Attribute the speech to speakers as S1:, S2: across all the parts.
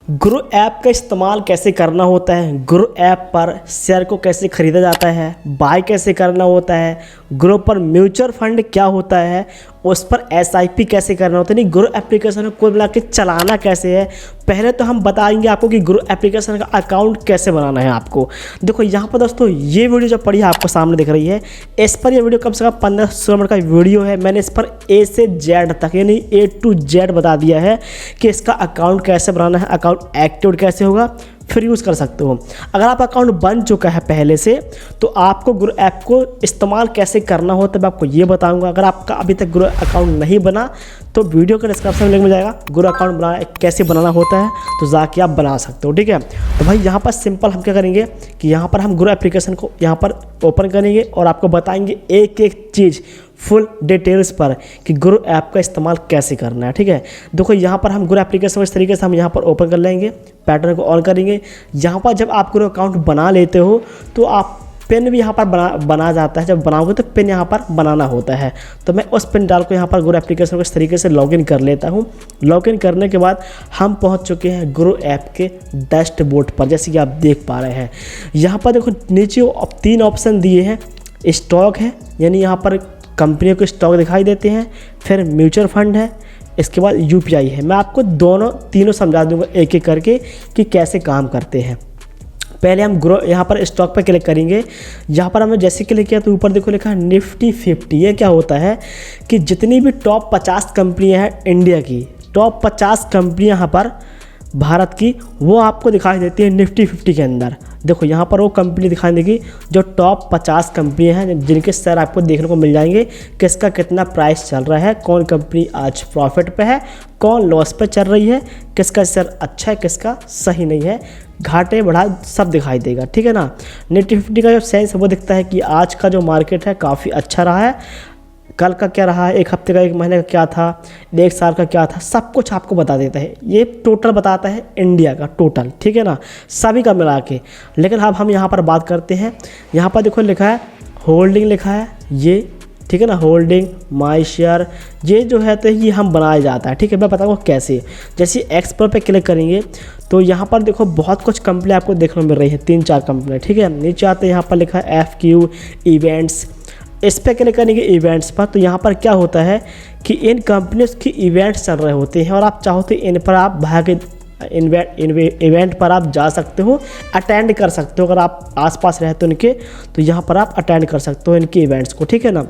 S1: Grow app का इस्तेमाल कैसे करना होता है, ग्रो ऐप पर शेयर को कैसे ख़रीदा जाता है, बाय कैसे करना होता है, ग्रो पर म्यूचुअल फंड क्या होता है, उस पर एसआईपी कैसे करना होता है, नहीं ग्रो एप्लीकेशन को कुल मिला के चलाना कैसे है। पहले तो हम बताएंगे आपको कि ग्रो एप्लीकेशन का अकाउंट कैसे बनाना है आपको। देखो यहाँ पर दोस्तों ये वीडियो जो पड़ी है आपको सामने दिख रही है, इस पर ये वीडियो कम से कम 15-16 मिनट का वीडियो है। मैंने इस पर ए से जेड तक यानी A to Z बता दिया है कि इसका अकाउंट कैसे बनाना है, अकाउंट एक्टिव कैसे होगा, फिर यूज़ कर सकते हो। अगर आपका अकाउंट बन चुका है पहले से तो आपको ग्रो ऐप को इस्तेमाल कैसे करना होता है मैं आपको ये बताऊंगा। अगर आपका अभी तक ग्रो अकाउंट नहीं बना तो वीडियो का डिस्क्रिप्शन में लिंक मिल जाएगा, ग्रो अकाउंट कैसे बनाना होता है तो जाके आप बना सकते हो, ठीक है। तो भाई यहाँ पर सिंपल हम क्या करेंगे कि यहाँ पर हम ग्रो एप्लीकेशन को यहाँ पर ओपन करेंगे और आपको बताएंगे एक एक चीज़ फुल डिटेल्स पर कि ग्रो ऐप का इस्तेमाल कैसे करना है, ठीक है। देखो यहाँ पर हम ग्रो एप्लीकेशन इस तरीके से हम यहाँ पर ओपन कर लेंगे, पैटर्न को ऑन करेंगे। यहाँ पर जब आप ग्रो अकाउंट बना लेते हो तो आप पिन भी यहाँ पर बना जाता है, जब बनाओगे तो पिन यहाँ पर बनाना होता है। तो मैं उस पिन डाल को यहाँ पर ग्रो एप्लीकेशन को इस तरीके से लॉगिन कर लेता हूँ। लॉगिन करने के बाद हम पहुँच चुके हैं ग्रो ऐप के डैशबोर्ड पर, जैसे कि आप देख पा रहे हैं। यहाँ पर देखो नीचे 3 ऑप्शन दिए हैं। स्टॉक है यानी यहाँ पर कंपनियों के स्टॉक दिखाई देते हैं, फिर म्यूचुअल फंड है, इसके बाद यूपीआई है। मैं आपको तीनों समझा दूंगा एक एक करके कि कैसे काम करते हैं। पहले हम ग्रो यहाँ पर स्टॉक पर क्लिक करेंगे। यहाँ पर हमें जैसे क्लिक किया तो ऊपर देखो लिखा है निफ्टी 50। ये क्या होता है कि जितनी भी टॉप 50 कंपनियाँ हैं इंडिया की, टॉप 50 कंपनियाँ यहाँ पर भारत की, वो आपको दिखाई देती है निफ्टी 50 के अंदर। देखो यहाँ पर वो कंपनी दिखाई देगी जो टॉप 50 कंपनियाँ हैं जिनके शेयर आपको देखने को मिल जाएंगे, किसका कितना प्राइस चल रहा है, कौन कंपनी आज प्रॉफिट पे है, कौन लॉस पे चल रही है, किसका शेयर अच्छा है किसका सही नहीं है, घाटे बढ़ा सब दिखाई देगा, ठीक है ना। निफ्टी 50 का जो सेंस है वो दिखता है कि आज का जो मार्केट है काफ़ी अच्छा रहा है, कल का क्या रहा है, एक हफ्ते का, एक महीने का क्या था, 1 साल का क्या था, सब कुछ आपको बता देता है। ये टोटल बताता है इंडिया का टोटल, ठीक है ना, सभी का मिला के। लेकिन अब हम यहाँ पर बात करते हैं। यहाँ पर देखो लिखा है होल्डिंग लिखा है ये, ठीक है ना, होल्डिंग माई शेयर, ये जो है तो ये हम बनाया जाता है, ठीक है। मैं बताऊँगा कैसे। जैसे एक्सप्लोर पे क्लिक करेंगे तो यहाँ पर देखो बहुत कुछ कंपनी आपको देखने को मिल रही है, 3-4 कंपनी, ठीक है। नीचे आते यहाँ पर लिखा है FQ इवेंट्स, इस पर क्लिक करेंगे इवेंट्स पर। तो यहाँ पर क्या होता है कि इन कंपनीज की इवेंट्स चल रहे होते हैं और आप चाहो तो इन पर आप भाग इवेंट पर आप जा सकते हो, अटेंड कर सकते हो। अगर आप आसपास रहते हो इनके तो यहाँ पर आप अटेंड कर सकते हो इनके इवेंट्स को, ठीक है ना।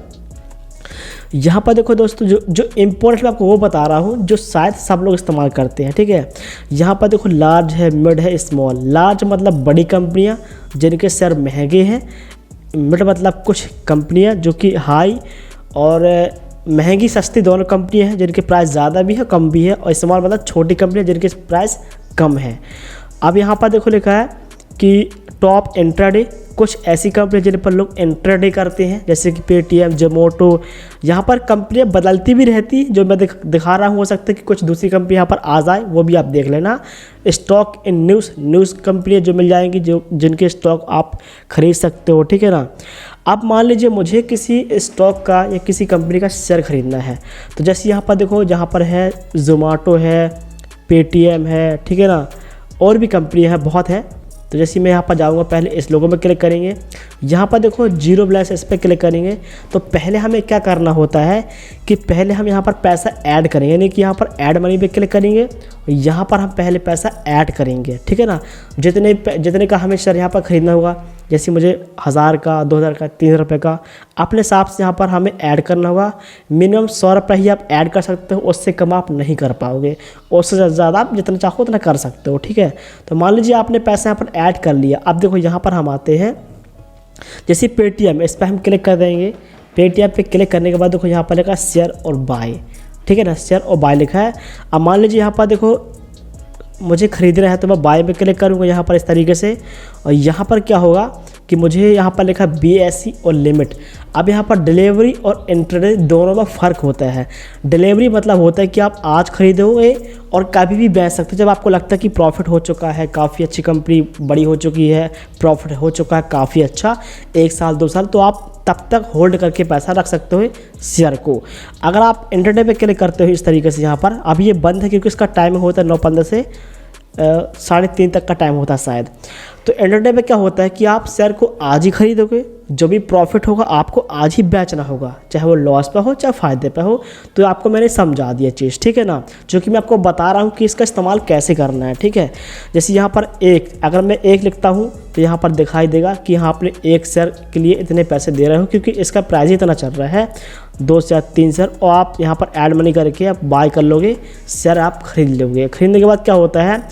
S1: यहाँ पर देखो दोस्तों जो इम्पोर्टेंट मैं आपको वो बता रहा हूँ जो शायद सब लोग इस्तेमाल करते हैं, ठीक है। यहाँ पर देखो लार्ज है, मिड है, स्मॉल। लार्ज मतलब बड़ी कंपनियाँ जिनके शेयर महंगे हैं, मिड मतलब कुछ कंपनियां जो कि हाई और महंगी सस्ती दोनों कंपनियां हैं जिनके प्राइस ज़्यादा भी है कम भी है, और स्मॉल मतलब छोटी कंपनियां जिनके प्राइस कम है। अब यहाँ पर देखो लिखा है कि टॉप इंट्राडे, कुछ ऐसी कंपनी जिन पर लोग इंट्राडे करते हैं जैसे कि पेटीएम, जोमैटो। यहाँ पर कंपनियाँ बदलती भी रहती, जो मैं दिखा रहा हूँ हो सकता है कि कुछ दूसरी कंपनी यहाँ पर आ जाए, वो भी आप देख लेना। स्टॉक इन न्यूज़ कंपनियाँ जो मिल जाएंगी जो जिनके स्टॉक आप खरीद सकते हो, ठीक है ना। अब मान लीजिए मुझे किसी स्टॉक का या किसी कंपनी का शेयर खरीदना है तो जैसे यहाँ पर देखो, जहाँ पर है जोमैटो है, पेटीएम है, ठीक है ना, और भी कंपनियाँ हैं बहुत है। तो जैसे मैं यहाँ पर जाऊँगा, पहले इस लोगों में क्लिक करेंगे। यहाँ पर देखो जीरो बैलेंस, इस पर क्लिक करेंगे तो पहले हमें क्या करना होता है कि पहले हम यहाँ पर पैसा ऐड करेंगे, यानी कि यहाँ पर ऐड मनी पे क्लिक करेंगे और यहाँ पर हम पहले पैसा ऐड करेंगे, ठीक है ना। जितने का हमें शेयर यहाँ पर ख़रीदना होगा, जैसे मुझे 1000 का, 2000 का, 3000 रुपये का, अपने हिसाब से यहाँ पर हमें ऐड करना होगा। मिनिमम 100 रुपये ही आप ऐड कर सकते हो, उससे कम आप नहीं कर पाओगे, उससे ज़्यादा आप जितना चाहो उतना कर सकते हो, ठीक है। तो मान लीजिए आपने पैसा यहाँ पर ऐड कर लिया। अब देखो यहाँ पर हम आते हैं, जैसे पेटीएम, इस पर हम क्लिक कर देंगे। पेटीएम पे क्लिक करने के बाद देखो यहाँ पर लिखा शेयर और बाय, ठीक है ना, शेयर और बाय लिखा है। अब मान लीजिए यहाँ पर देखो मुझे खरीदना है तो मैं बाय पे क्लिक करूँगा यहाँ पर इस तरीके से, और यहाँ पर क्या होगा कि मुझे यहाँ पर लिखा BSE और लिमिट। अब यहाँ पर डिलीवरी और इंट्राडे दोनों में फ़र्क होता है। डिलीवरी मतलब होता है कि आप आज खरीदोगे और कभी भी बेच सकते हो, जब आपको लगता है कि प्रॉफिट हो चुका है, काफ़ी अच्छी कंपनी बड़ी हो चुकी है, प्रॉफिट हो चुका है काफ़ी अच्छा, 1 साल 2 साल, तो आप तब तक होल्ड करके पैसा रख सकते हो शेयर को। अगर आप इंट्राडे पे क्लिक करते हो इस तरीके से, यहाँ पर अब ये बंद है क्योंकि इसका टाइम होता है 9:15 से 3:30 तक का टाइम होता है शायद। तो इंट्राडे में क्या होता है कि आप शेयर को आज ही खरीदोगे, जो भी प्रॉफिट होगा आपको आज ही बेचना होगा, चाहे वो लॉस पे हो चाहे फ़ायदे पे हो। तो आपको मैंने समझा दिया चीज़, ठीक है ना, जो कि मैं आपको बता रहा हूँ कि इसका इस्तेमाल कैसे करना है, ठीक है। जैसे यहाँ पर अगर मैं 1 लिखता हूँ तो यहाँ पर दिखाई देगा कि यहाँ आपने 1 शेयर के लिए इतने पैसे दे रहे हो, क्योंकि इसका प्राइस इतना चल रहा है 2 से 3 शेयर, और आप यहाँ पर ऐड मनी करके आप बाय कर लोगे, शेयर आप खरीद लोगे। खरीदने के बाद क्या होता है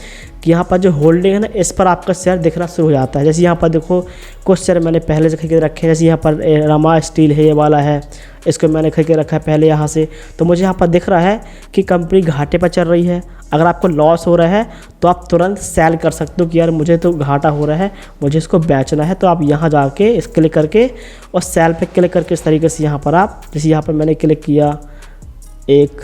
S1: कि यहाँ पर जो होल्डिंग है ना, इस पर आपका शेयर दिखना शुरू हो जाता है। जैसे यहाँ पर देखो कुछ शेयर मैंने पहले से खरीद के रखे हैं, जैसे यहाँ पर रमा स्टील है, ये वाला है, इसको मैंने खरीद के रखा है पहले यहाँ से। तो मुझे यहाँ पर दिख रहा है कि कंपनी घाटे पर चल रही है। अगर आपको लॉस हो रहा है तो आप तुरंत सेल कर सकते हो कि यार मुझे तो घाटा हो रहा है, मुझे इसको बेचना है। तो आप यहाँ जाके इस क्लिक करके और सेल पे क्लिक करके इस तरीके से यहाँ पर आप, जैसे यहाँ पर मैंने क्लिक किया 1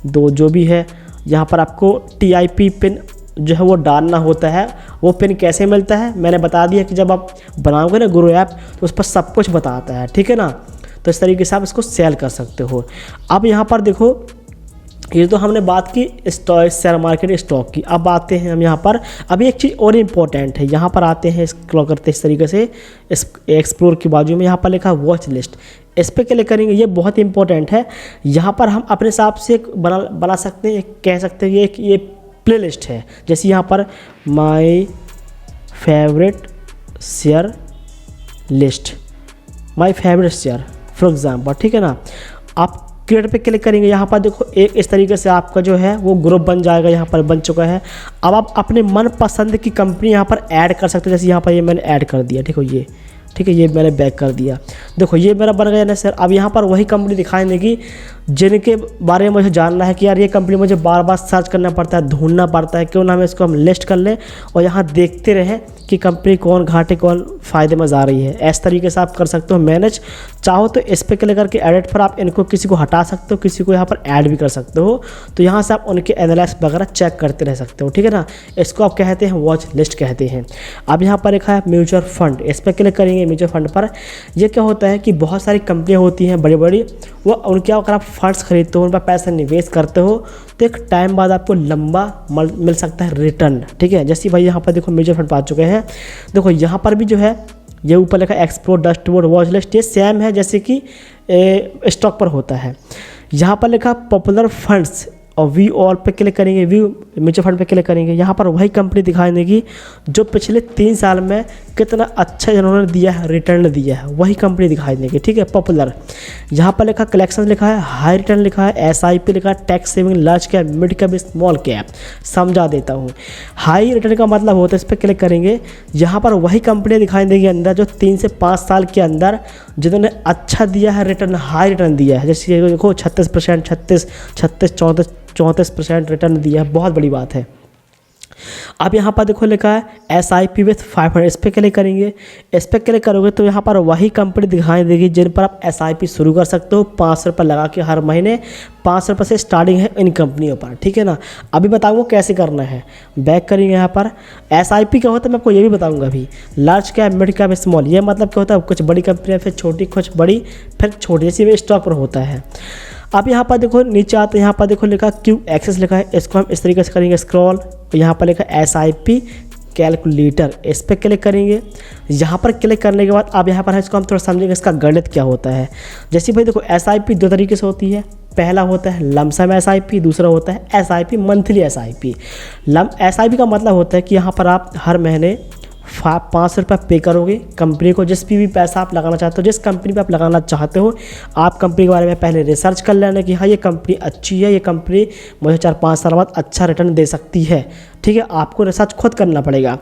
S1: 2 जो भी है, यहाँ पर आपको TIP पिन जो है वो डालना होता है। वो पिन कैसे मिलता है मैंने बता दिया कि जब आप बनाओगे ना ग्रो ऐप तो उस पर सब कुछ बताता है, ठीक है ना। तो इस तरीके से आप इसको सेल कर सकते हो। अब यहाँ पर देखो, ये तो हमने बात की शेयर मार्केट स्टॉक की। अब आते हैं हम यहाँ पर, अभी एक चीज़ और इम्पोर्टेंट है, यहाँ पर आते हैं स्क्रॉल करते इस तरीके से, इस एक्सप्लोर की बाजू में यहाँ पर लिखा वॉच लिस्ट, इस पर क्लिक करेंगे। ये बहुत इंपॉर्टेंट है। यहाँ पर हम अपने हिसाब से बना सकते हैं, कह सकते हैं ये प्लेलिस्ट है। जैसे यहाँ पर my favourite share list, my favourite share for example, ठीक है ना। आप क्रिएट पे क्लिक करेंगे, यहाँ पर देखो एक इस तरीके से आपका जो है वो ग्रुप बन जाएगा, यहाँ पर बन चुका है। अब आप अपने मन पसंद की कंपनी यहाँ पर ऐड कर सकते हो। जैसे यहाँ पर ये मैंने ऐड कर दिया, ठीक है, ठीक है, ये मैंने बैक कर दिया। देखो ये मेरा बन गया ना सर। अब यहाँ पर वही कंपनी दिखाई देगी जिनके बारे में मुझे जानना है कि यार ये कंपनी मुझे बार बार सर्च करना पड़ता है, ढूंढना पड़ता है, क्यों ना हम इसको लिस्ट कर लें और यहाँ देखते रहें कि कंपनी कौन घाटे कौन फ़ायदे में जा रही है। इस तरीके से आप कर सकते हो मैनेज। चाहो तो इस पर क्लिक करके एडिट पर आप इनको किसी को हटा सकते हो, किसी को यहाँ पर ऐड भी कर सकते हो। तो यहाँ से आप उनके एनालिसिस वगैरह चेक करते रह सकते हो, ठीक है ना। इसको आप कहते हैं वॉच लिस्ट कहते हैं। अब यहाँ पर लिखा है म्यूचुअल फंड, इस पर क्लिक करेंगे म्यूचुअल फंड पर। यह क्या होता है कि बहुत सारी कंपनियाँ होती हैं बड़ी बड़ी, वो उनके अगर आप फंड्स खरीदते हो, उन पर पैसा निवेश करते हो तो एक टाइम बाद आपको लंबा मिल सकता है रिटर्न, ठीक है। जैसे भाई यहाँ पर देखो म्यूचुअल फंड पा चुके हैं। देखो यहाँ पर भी जो है ये ऊपर लिखा है एक्सप्लोर डैशबोर्ड वॉच लिस्ट, ये सेम है जैसे कि स्टॉक पर होता है। यहाँ पर लिखा पॉपुलर फंड्स और व्यू ऑल पे क्लिक करेंगे, व्यू म्यूचुअल फंड पे क्लिक करेंगे। यहाँ पर वही कंपनी दिखाई देगी जो पिछले 3 साल में कितना अच्छा इन्होंने दिया है, रिटर्न दिया है, वही कंपनी दिखाई देगी, ठीक है। पॉपुलर यहाँ पर लिखा कलेक्शन लिखा है, हाई रिटर्न लिखा है, SIP लिखा है, tax saving, large cap, mid cap, small cap. समझा देता हूँ। हाई रिटर्न का मतलब होता है, इस पर क्लिक करेंगे, यहाँ पर वही कंपनी दिखाई देगी अंदर जो 3 से 5 साल के अंदर जिन्होंने अच्छा दिया है रिटर्न, हाई रिटर्न दिया है। जैसे देखो 36%, 36, 34% रिटर्न दिया है, बहुत बड़ी बात है। अब यहाँ पर देखो लिखा है SIP विथ 500, इस पर क्लिक करेंगे। इस पर क्लिक करोगे तो यहाँ पर वही कंपनी दिखाई देगी जिन पर आप SIP शुरू कर सकते हो 500 रुपये लगा के। हर महीने 500 रुपये से स्टार्टिंग है इन कंपनियों पर, ठीक है ना। अभी बताऊँगा कैसे करना है। बैक करेंगे यहाँ पर। SIP क्या होता है मैं आपको ये भी बताऊँगा अभी। Large cap, mid cap, small, ये मतलब क्या होता है, कुछ बड़ी कंपनियाँ फिर छोटी, कुछ बड़ी फिर छोटी, जैसे में स्टॉक पर होता है। अब यहाँ पर देखो नीचे आते हैं, यहाँ पर देखो लिखा क्यू एक्सेस लिखा है, इसको हम इस तरीके से करेंगे स्क्रॉल। यहाँ पर लिखा SIP कैलकुलेटर, इस पर क्लिक करेंगे। यहाँ पर क्लिक करने के बाद अब यहाँ पर है, इसको हम थोड़ा समझेंगे इसका गणित क्या होता है। जैसे भाई देखो SIP 2 तरीके से होती है। पहला होता है लमसम SIP, दूसरा होता है SIP मंथली SIP। SIP का मतलब होता है कि यहाँ पर आप हर महीने 500 रुपये पे करोगे कंपनी को। जिस भी पैसा आप लगाना चाहते हो, जिस कंपनी पे आप लगाना चाहते हो, आप कंपनी के बारे में पहले रिसर्च कर लेना कि हाँ ये कंपनी अच्छी है, ये कंपनी मुझे 4-5 साल बाद अच्छा रिटर्न दे सकती है, ठीक है। आपको रिसर्च खुद करना पड़ेगा।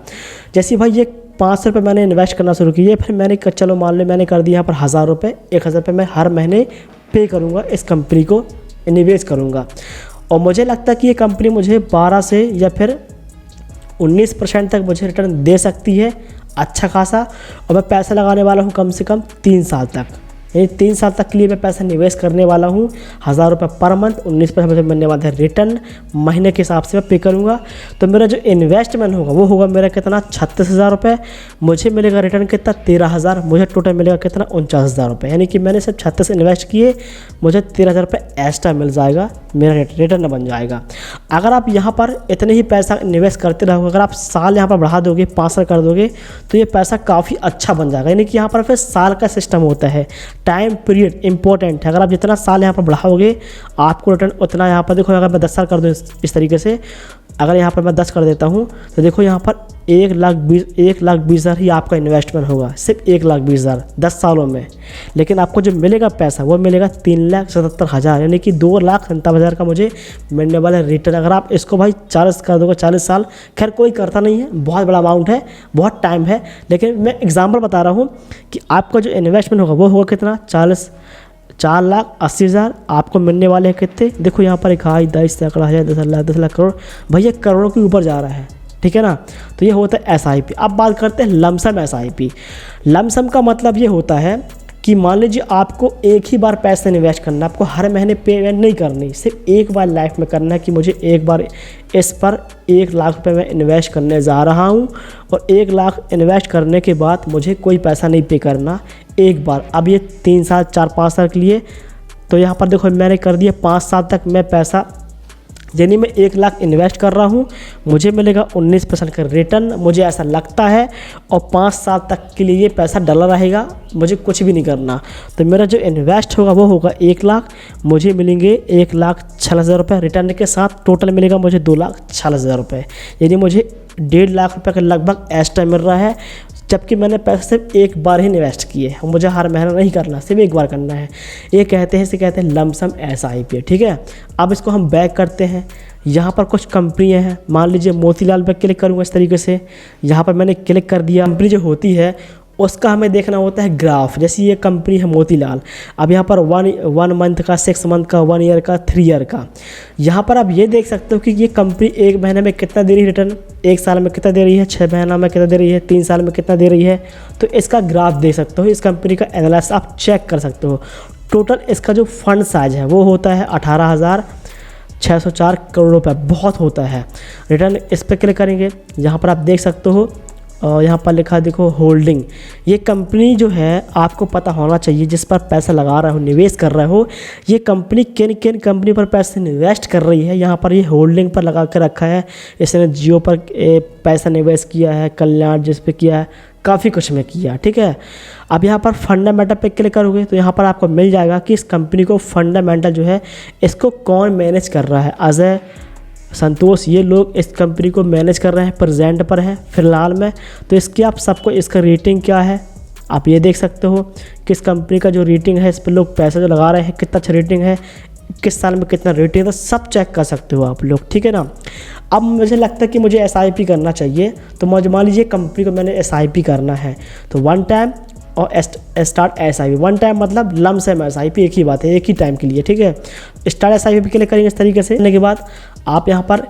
S1: जैसे भाई ये 500 रुपये मैंने इन्वेस्ट करना शुरू किया, फिर मैंने चलो मान लो मैंने कर दिया यहाँ पर 1000 रुपये, 1000 रुपये मैं हर महीने पे करूँगा, इस कंपनी को निवेश करूँगा। और मुझे लगता है कि ये कंपनी मुझे 12 से या फिर 19% तक मुझे रिटर्न दे सकती है अच्छा खासा। और मैं पैसा लगाने वाला हूँ कम से कम 3 साल तक, यानी 3 साल तक के लिए मैं पैसा निवेश करने वाला हूँ। 1000 रुपये पर मंथ, 19% मुझे मिलने वाला है रिटर्न, महीने के हिसाब से मैं पे करूँगा। तो मेरा जो इन्वेस्टमेंट होगा वो होगा मेरा कितना 36,000 रुपये, मुझे मिलेगा रिटर्न कितना 13,000, मुझे टोटल मिलेगा कितना 49,000 रुपये। यानी कि मैंने सिर्फ 36 इन्वेस्ट किए, मुझे 13,000 रुपये एक्स्ट्रा मिल जाएगा, मेरा रिटर्न बन जाएगा। अगर आप यहाँ पर इतने ही पैसा इन्वेस्ट करते रहोगे, अगर आप साल यहाँ पर बढ़ा दोगे, 5 साल कर दोगे, तो ये पैसा काफ़ी अच्छा बन जाएगा। यानी कि यहाँ पर फिर साल का सिस्टम होता है, टाइम पीरियड इंपॉर्टेंट है। अगर आप जितना साल यहाँ पर बढ़ाओगे आपको रिटर्न उतना, यहाँ पर देखो अगर मैं 10 साल कर दूँ इस तरीके से, अगर यहाँ पर मैं 10 कर देता हूँ तो देखो यहाँ पर 1,20,000 ही आपका इन्वेस्टमेंट होगा, सिर्फ 1,20,000 10 सालों में। लेकिन आपको जो मिलेगा पैसा वो मिलेगा 3,77,000, यानी कि 2,97,000 का मुझे मिलने वाला रिटर्न। अगर आप इसको भाई 40 कर दोगे, 40 साल, खैर कोई करता नहीं है, बहुत बड़ा अमाउंट है, बहुत टाइम है, लेकिन मैं एग्जाम्पल बता रहा हूँ कि आपका जो इन्वेस्टमेंट होगा वो होगा कितना 4,80,000 आपको मिलने वाले हैं कितने, देखो यहाँ पर 1 10 सैकड़ा हज़ार 10 लाख करोड़, भैया करोड़ों के ऊपर जा रहा है, ठीक है ना। तो ये होता है SIP। अब बात करते हैं लमसम SIP। लमसम का मतलब ये होता है कि मान लीजिए आपको एक ही बार पैसा इन्वेस्ट करना, आपको हर महीने पेमेंट नहीं करनी, सिर्फ एक बार लाइफ में करना है कि मुझे एक बार इस पर 1 लाख रुपए मैं इन्वेस्ट करने जा रहा हूँ, और 1 लाख इन्वेस्ट करने के बाद मुझे कोई पैसा नहीं पे करना एक बार। अब ये 3 साल 4-5 साल के लिए, तो यहाँ पर देखो मैंने कर दिया 5 साल तक मैं पैसा, यानी मैं 1 लाख इन्वेस्ट कर रहा हूँ, मुझे मिलेगा 19% का रिटर्न, मुझे ऐसा लगता है, और 5 साल तक के लिए ये पैसा डला रहेगा, मुझे कुछ भी नहीं करना। तो मेरा जो इन्वेस्ट होगा वो होगा 1 लाख, मुझे मिलेंगे 1,46,000 रुपये रिटर्न के साथ, टोटल मिलेगा मुझे 2,46,000 रुपये, यानी मुझे 1.5 लाख रुपये के लगभग एक्स्ट्रा मिल रहा है, जबकि मैंने पैसे सिर्फ एक बार ही इन्वेस्ट किए, मुझे हर महीना नहीं करना, सिर्फ एक बार करना है। ये कहते हैं, इसे कहते हैं लमसम SIP, ठीक है। अब इसको हम बैक करते हैं, यहाँ पर कुछ कंपनियाँ हैं, मान लीजिए मोतीलाल पे क्लिक करूँगा इस तरीके से, यहाँ पर मैंने क्लिक कर दिया। कंपनी जो होती है उसका हमें देखना होता है ग्राफ, जैसे ये कंपनी है मोतीलाल, अब यहाँ पर 1 मंथ का, 6 मंथ का, 1 ईयर का, 3 ईयर का, यहाँ पर आप ये देख सकते हो कि ये कंपनी 1 महीने में कितना दे रही है रिटर्न, 1 साल में कितना दे रही है, 6 महीना में कितना दे रही है, 3 साल में कितना दे रही है। तो इसका ग्राफ देख सकते हो, इस कंपनी का एनालिसिस आप चेक कर सकते हो। टोटल इसका जो फंड साइज है वो होता है 18,604 करोड़ रुपये, बहुत होता है। रिटर्न इस पर क्लिक करेंगे, यहाँ पर आप देख सकते हो, और यहाँ पर लिखा देखो होल्डिंग, ये कंपनी जो है आपको पता होना चाहिए जिस पर पैसा लगा रहे हो, निवेश कर रहे हो, ये कंपनी किन किन कंपनी पर पैसे इन्वेस्ट कर रही है। यहाँ पर ये होल्डिंग पर लगा कर रखा है, इसने जियो पर पैसा निवेश किया है, कल्याण जिस पे किया है, काफ़ी कुछ में किया, ठीक है। अब यहाँ पर फंडामेंटल पे क्लिक करोगे तो यहाँ पर आपको मिल जाएगा कि इस कंपनी को फंडामेंटल जो है इसको कौन मैनेज कर रहा है। अजय, संतोष, ये लोग इस कंपनी को मैनेज कर रहे हैं, प्रेजेंट पर है फिलहाल में। तो इसकी आप सबको, इसका रेटिंग क्या है आप ये देख सकते हो, किस कंपनी का जो रेटिंग है, इस पर लोग पैसा जो लगा रहे हैं कितना अच्छा रेटिंग है, किस साल में कितना रेटिंग है, तो सब चेक कर सकते हो आप लोग, ठीक है ना। अब मुझे लगता है कि मुझे SIP करना चाहिए, तो मान लीजिए कंपनी को मैंने SIP करना है, तो 1 टाइम और स्टार्ट SIP। 1 टाइम मतलब लमसम SIP, एक ही बात है, एक ही टाइम के लिए, ठीक है। स्टार्ट SIP के लिए करेंगे इस तरीके से, करने के बाद आप यहाँ पर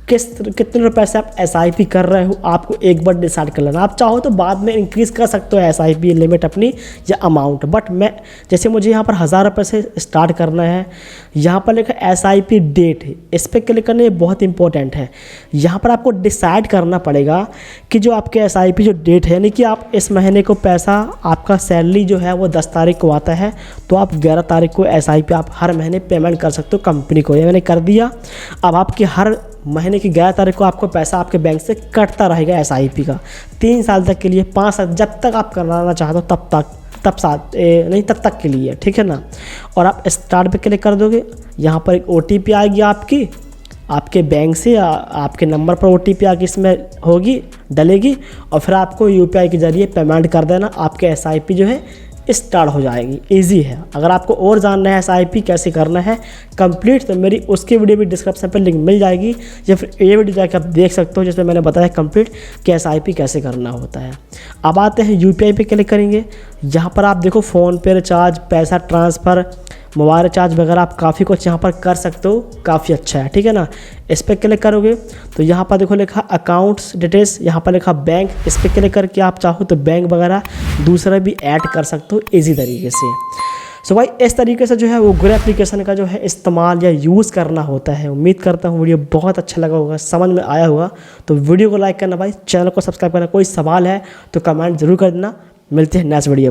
S1: कितने रुपए से आप SIP कर रहे हो आपको एक बार डिसाइड कर लेना। आप चाहो तो बाद में इंक्रीज़ कर सकते हो SIP लिमिट अपनी या अमाउंट, बट मैं जैसे मुझे यहाँ पर 1,000 रुपये से स्टार्ट करना है, यहाँ पर लिखा SIP डेट है, इस पर क्लिक करना ये बहुत इंपॉर्टेंट है। यहाँ पर आपको डिसाइड करना पड़ेगा कि जो आपके SIP जो डेट है, यानी कि आप इस महीने को पैसा, आपका सैलरी जो है वो 10 तारीख को आता है, तो आप 11 तारीख को SIP आप हर महीने पेमेंट कर सकते हो कंपनी को। ये मैंने कर दिया। अब आपके हर महीने की 11 तारीख को आपको पैसा आपके बैंक से कटता रहेगा SIP का, 3 साल तक के लिए, 5 साल, जब तक आप कराना चाहते हो तब तक के लिए, ठीक है ना। और आप स्टार्ट पे क्लिक कर दोगे, यहाँ पर एक OTP आएगी आपके बैंक से, आपके नंबर पर OTP आके इसमें होगी, डलेगी, और फिर आपको UPI के जरिए पेमेंट कर देना, आपके SIP जो है स्टार्ट हो जाएगी। इजी है। अगर आपको और जानना है SIP कैसे करना है कंप्लीट, तो मेरी उसकी वीडियो भी डिस्क्रिप्शन पर लिंक मिल जाएगी, या फिर ये वीडियो जाकर आप देख सकते हो जिसमें मैंने बताया कंप्लीट कि SIP कैसे करना होता है। अब आते हैं UPI पे क्लिक करेंगे, यहाँ पर आप देखो फ़ोन पे रिचार्ज, पैसा ट्रांसफ़र, मोबाइल रिचार्ज वगैरह आप काफ़ी कुछ यहाँ पर कर सकते हो, काफ़ी अच्छा है, ठीक है ना। इस पर क्लिक करोगे तो यहाँ पर देखो लिखा अकाउंट्स डिटेल्स, यहाँ पर लिखा बैंक। इस पर क्लिक करके आप चाहो तो बैंक वगैरह दूसरा भी ऐड कर सकते हो ईजी तरीके से। सो भाई इस तरीके से जो है वो ग्रो एप्लीकेशन का जो है इस्तेमाल या यूज़ करना होता है। उम्मीद करता हूँ वीडियो बहुत अच्छा लगा होगा, समझ में आया होगा। तो वीडियो को लाइक करना भाई, चैनल को सब्सक्राइब करना। कोई सवाल है तो कमेंट जरूर कर देना। मिलते हैं नेक्स्ट वीडियो।